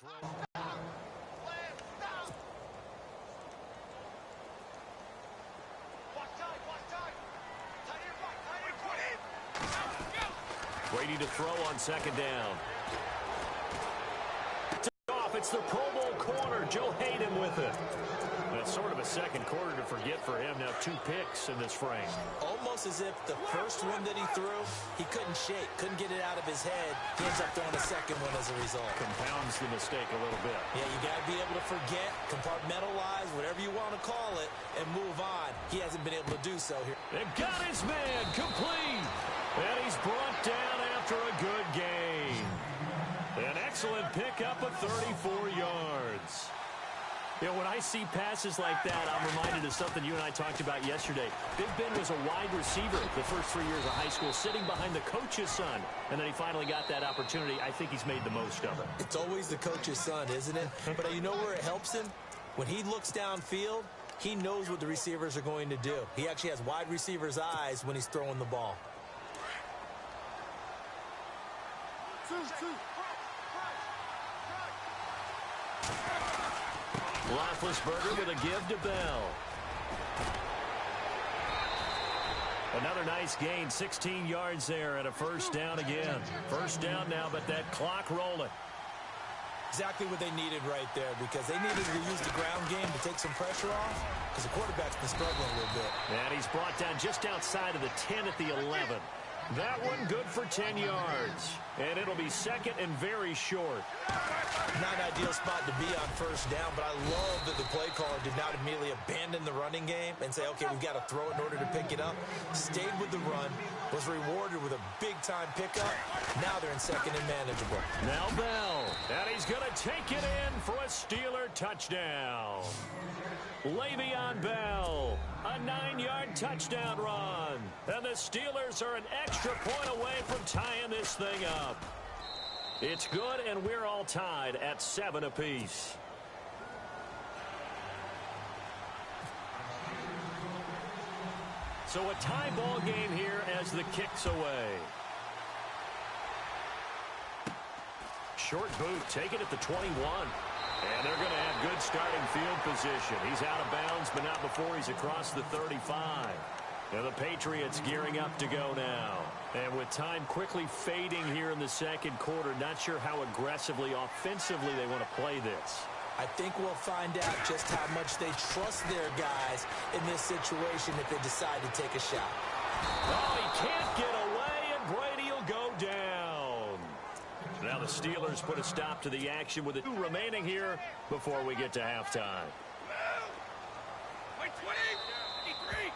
throw. Brady to throw on second down. It's the Pro Bowl corner, Joe Hayden with it. That's sort of a second quarter to forget for him. Now 2 picks in this frame. Almost as if the first one that he threw, he couldn't shake, couldn't get it out of his head. He ends up throwing a second one as a result. Compounds the mistake a little bit. Yeah, you got to be able to forget, compartmentalize, whatever you want to call it, and move on. He hasn't been able to do so here. They've got his man complete. And he's brought down after a good game. An excellent pickup of 34 yards. You know, when I see passes like that, I'm reminded of something you and I talked about yesterday. Big Ben was a wide receiver the first 3 years of high school, sitting behind the coach's son. And then he finally got that opportunity. I think he's made the most of it. It's always the coach's son, isn't it? But you know where it helps him? When he looks downfield, he knows what the receivers are going to do. He actually has wide receivers' eyes when he's throwing the ball. Roethlisberger with a give to Bell. Another nice gain, 16 yards there and a first down again. First down now, but that clock rolling. Exactly what they needed right there, because they needed to use the ground game to take some pressure off, because the quarterback's been struggling a little bit. And he's brought down just outside of the 10 at the 11. That one good for 10 yards. And it'll be second and very short. Not an ideal spot to be on first down, but I love that the play caller did not immediately abandon the running game and say, okay, we've got to throw it in order to pick it up. Stayed with the run, was rewarded with a big-time pickup. Now they're in second and manageable. Now Bell, and he's going to take it in for a Steeler touchdown. Le'Veon Bell, a 9-yard touchdown run. And the Steelers are an extra point away from tying this thing up. It's good, and we're all tied at 7 apiece. So a tie ball game here as the kick's away. Short boot, taken at the 21. And they're going to have good starting field position. He's out of bounds, but not before he's across the 35. And the Patriots gearing up to go now. And with time quickly fading here in the second quarter, not sure how aggressively, offensively they want to play this. I think we'll find out just how much they trust their guys in this situation if they decide to take a shot. Oh, he can't get away, and Brady will go down. Now the Steelers put a stop to the action with 2 remaining here before we get to halftime.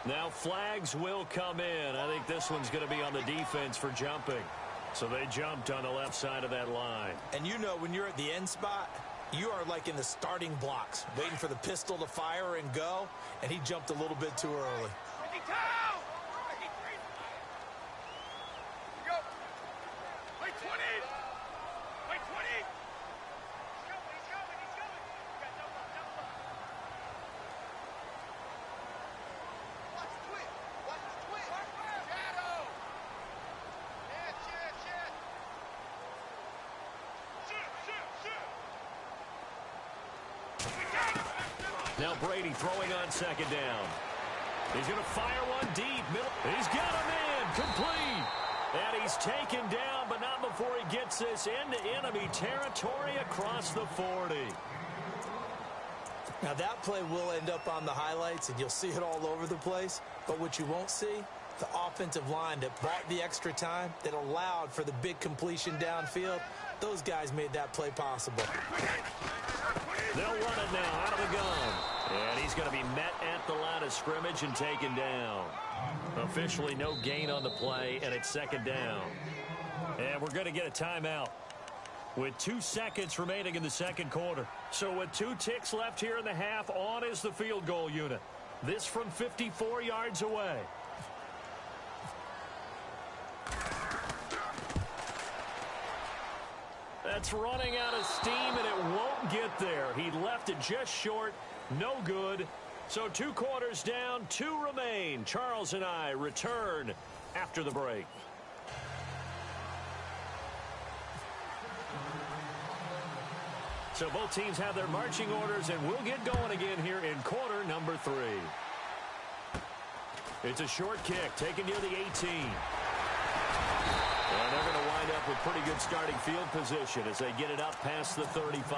Now flags will come in. I think this one's going to be on the defense for jumping. So they jumped on the left side of that line. And you know, when you're at the end spot, you are like in the starting blocks, waiting for the pistol to fire and go, and he jumped a little bit too early. Now Brady throwing on second down. He's going to fire one deep. He's got him in. Complete. And he's taken down, but not before he gets this into enemy territory across the 40. Now that play will end up on the highlights, and you'll see it all over the place. But what you won't see, the offensive line that bought the extra time, that allowed for the big completion downfield, those guys made that play possible. They'll run it now out of the gun. And he's going to be met at the line of scrimmage and taken down. Officially no gain on the play, and it's second down. And we're going to get a timeout with 2 seconds remaining in the second quarter. So with 2 ticks left here in the half, on is the field goal unit. This from 54 yards away. That's running out of steam, and it won't get there. He left it just short. No good. So 2 quarters down, 2 remain. Charles and I return after the break. So both teams have their marching orders, and we'll get going again here in quarter number 3. It's a short kick taken near the 18. And they're going to wind up with pretty good starting field position as they get it up past the 35.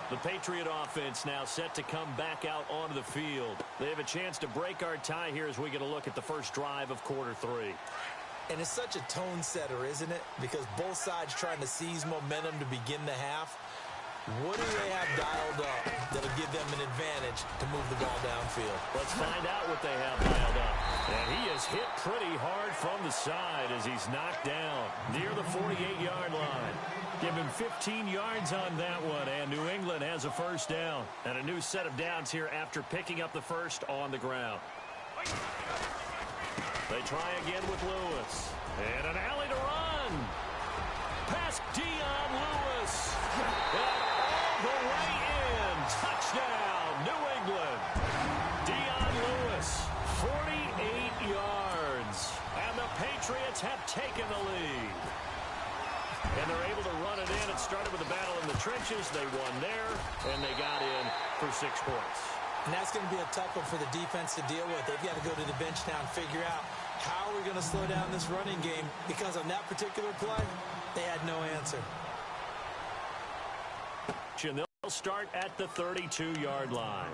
The Patriot offense now set to come back out onto the field. They have a chance to break our tie here as we get a look at the first drive of quarter 3. And it's such a tone setter, isn't it? Because both sides trying to seize momentum to begin the half. What do they have dialed up that'll give them an advantage to move the ball downfield? Let's find out what they have dialed up. And he is hit pretty hard from the side as he's knocked down near the 48-yard line. Give him 15 yards on that one, and New England has a first down. And a new set of downs here after picking up the first on the ground. They try again with Lewis. And an alley to run. Past Dion Lewis. And all the way in. Touchdown, New England. Dion Lewis, 48 yards. And the Patriots have taken the lead. And they're able to run it in. It started with a battle in the trenches. They won there, and they got in for 6 points. And that's going to be a tough one for the defense to deal with. They've got to go to the bench now and figure out how we're going to slow down this running game, because on that particular play, they had no answer. And they'll start at the 32-yard line.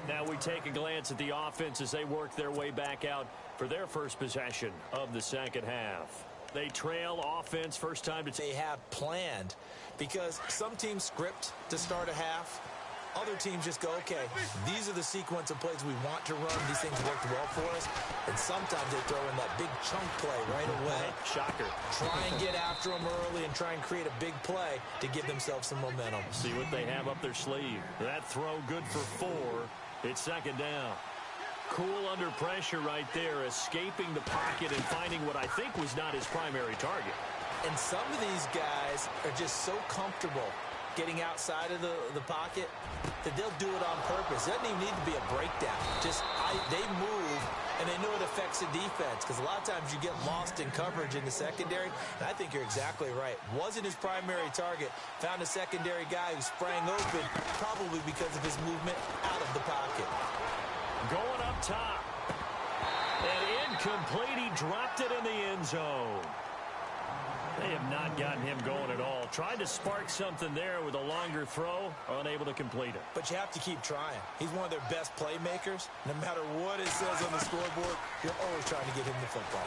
Now we take a glance at the offense as they work their way back out for their first possession of the second half. They trail offense first time to they have planned, because some teams script to start a half. Other teams just go, okay, these are the sequence of plays we want to run. These things worked well for us. And sometimes they throw in that big chunk play right away. Shocker. Try and get after them early and try and create a big play to give themselves some momentum. See what they have up their sleeve. That throw good for 4. It's second down. Cool under pressure right there, escaping the pocket and finding what I think was not his primary target. And some of these guys are just so comfortable getting outside of the pocket that they'll do it on purpose. It doesn't even need to be a breakdown. Just they move, and they know it affects the defense, because a lot of times you get lost in coverage in the secondary. And I think you're exactly right. Wasn't his primary target. Found a secondary guy who sprang open, probably because of his movement out of the pocket. Going up top. And incomplete. He dropped it in the end zone. They have not gotten him going at all. Tried to spark something there with a longer throw, unable to complete it. But you have to keep trying. He's one of their best playmakers. No matter what it says on the scoreboard, you're always trying to get him the football.